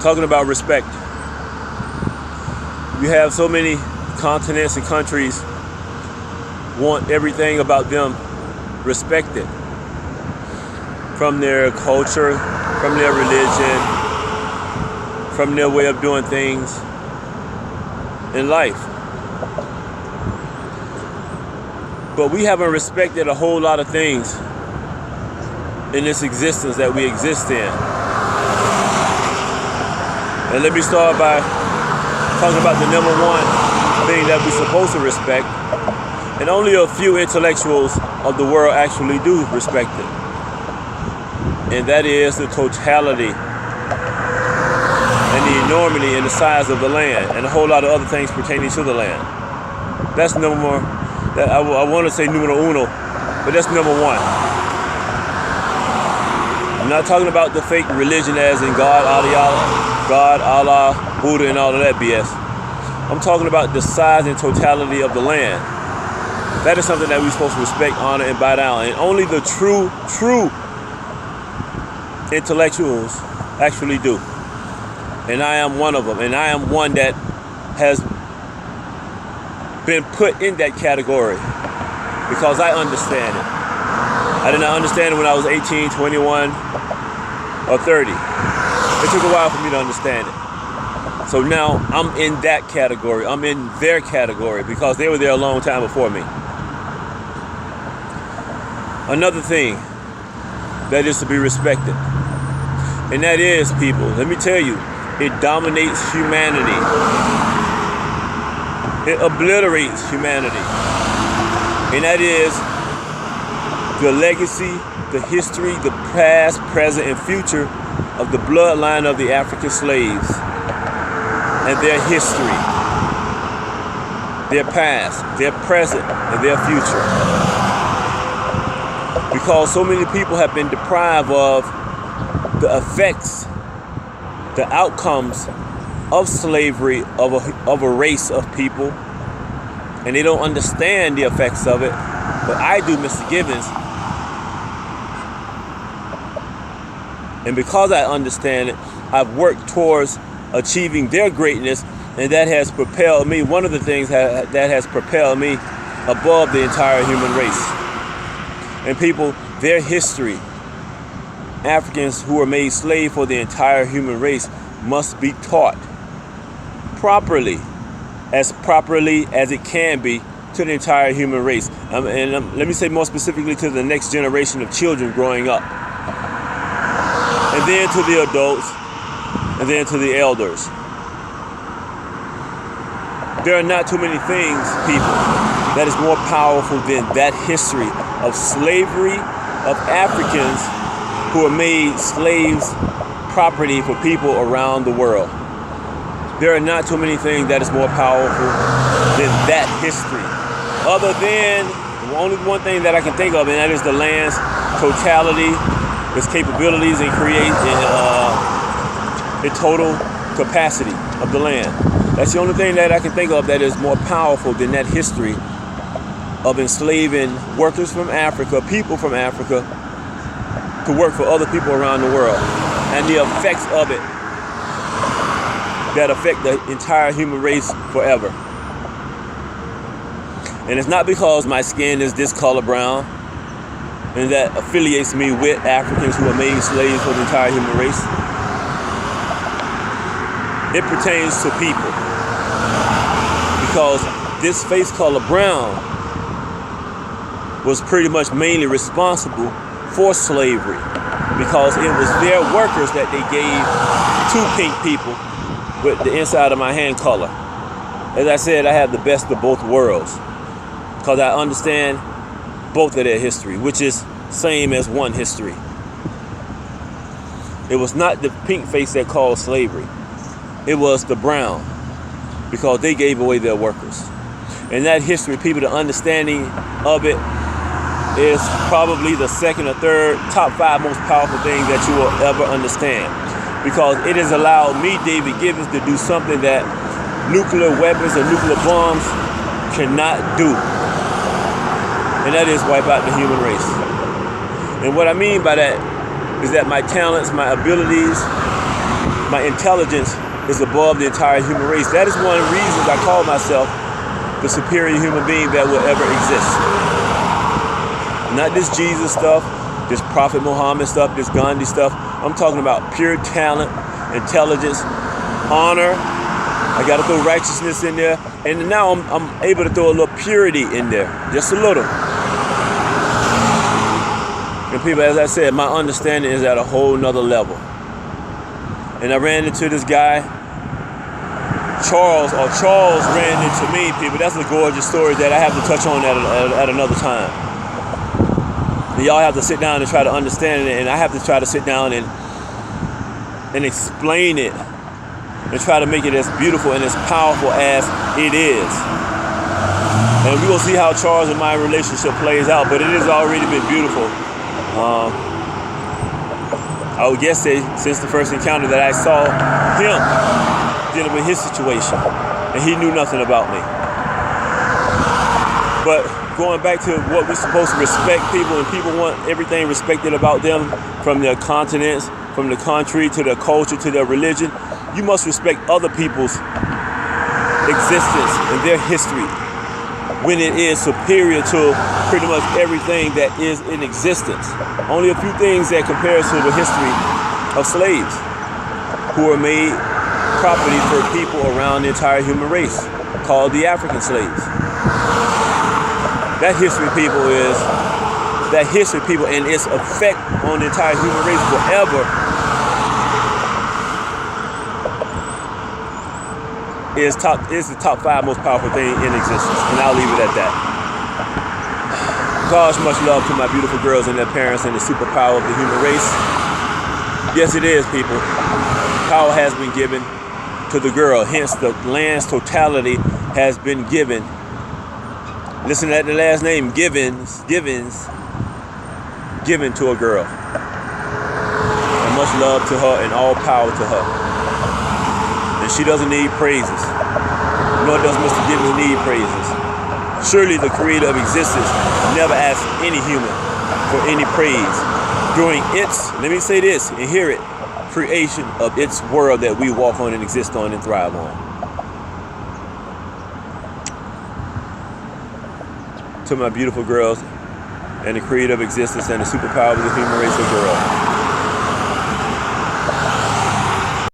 talking about respect. You have so many continents and countries want everything about them respected, from their culture, from their religion, from their way of doing things in life. But we haven't respected a whole lot of things in this existence that we exist in. And let me start by talking about the number one thing that we're supposed to respect, and only a few intellectuals of the world actually do respect it. And that is the totality and the enormity and the size of the land, and a whole lot of other things pertaining to the land. That's number, I want to say numero uno, but that's number one. I'm not talking about the fake religion as in God, Allah, Buddha, and all of that BS. I'm talking about the size and totality of the land. That is something that we're supposed to respect, honor, and bow down. And only the true intellectuals actually do. And I am one of them. And I am one that has been put in that category because I understand it. I did not understand it when I was 18, 21, or 30. It took a while for me to understand it. So now I'm in that category. I'm in their category because they were there a long time before me. Another thing that is to be respected, and that is, people, let me tell you, it dominates humanity. It obliterates humanity. And that is the legacy, the history, the past, present, and future of the bloodline of the African slaves and their history, their past, their present, and their future. Because so many people have been deprived of the effects, the outcomes of slavery of a race of people, and they don't understand the effects of it. But I do, Mr. Givens. And because I understand it, I've worked towards achieving their greatness, and that has propelled me. One of the things that has propelled me above the entire human race. And people, their history, Africans who were made slave for the entire human race, must be taught properly as it can be to the entire human race. Let me say more specifically to the next generation of children growing up. And then to the adults, and then to the elders. There are not too many things, people, that is more powerful than that history of slavery of Africans who were made slaves, property for people around the world. There are not too many things that is more powerful than that history. Other than only one thing that I can think of, and that is the land's totality, its capabilities, and the total capacity of the land. That's the only thing that I can think of that is more powerful than that history of enslaving workers from Africa, people from Africa, to work for other people around the world, and the effects of it that affect the entire human race forever. And it's not because my skin is this color brown and that affiliates me with Africans who are made slaves for the entire human race. It pertains to people, because this face color brown was pretty much mainly responsible for slavery, because it was their workers that they gave to pink people with the inside of my hand color. As I said, I have the best of both worlds, because I understand both of their history, which is same as one history. It was not the pink face that caused slavery. It was the brown, because they gave away their workers. And that history, people, the understanding of it is probably the second or third, top 5 most powerful thing that you will ever understand. Because it has allowed me, David Givens, to do something that nuclear weapons and nuclear bombs cannot do. And that is wipe out the human race. And what I mean by that is that my talents, my abilities, my intelligence is above the entire human race. That is one of the reasons I call myself the superior human being that will ever exist. Not this Jesus stuff, this Prophet Muhammad stuff, this Gandhi stuff. I'm talking about pure talent, intelligence, honor. I got to throw righteousness in there. And now I'm able to throw a little purity in there, just a little. And people, as I said, my understanding is at a whole nother level. And I ran into this guy, Charles ran into me, people. That's a gorgeous story that I have to touch on at another time. And y'all have to sit down and try to understand it, and I have to try to sit down and explain it and try to make it as beautiful and as powerful as it is. And we're going to see how Charles and my relationship plays out, but it has already been beautiful. I would guess say since the first encounter that I saw him dealing with his situation, and he knew nothing about me. But going back to what we're supposed to respect people, and people want everything respected about them, from their continents, from the country, to their culture, to their religion. You must respect other people's existence and their history when it is superior to pretty much everything that is in existence. Only a few things that compares to the history of slaves who were made property for people around the entire human race, called the African slaves. That history, people, and its effect on the entire human race forever is the top 5 most powerful thing in existence, and I'll leave it at that. Gosh, much love to my beautiful girls and their parents and the superpower of the human race. Yes, it is, people. Power has been given to the girl, hence the land's totality has been given. Listen to the last name, given to a girl. And much love to her and all power to her. And she doesn't need praises, nor does Mr. Gibbons need praises. Surely the creator of existence never asked any human for any praise during its, let me say this and hear it, creation of its world that we walk on and exist on and thrive on. To my beautiful girls and the creator of existence and the superpower of the human race of girl.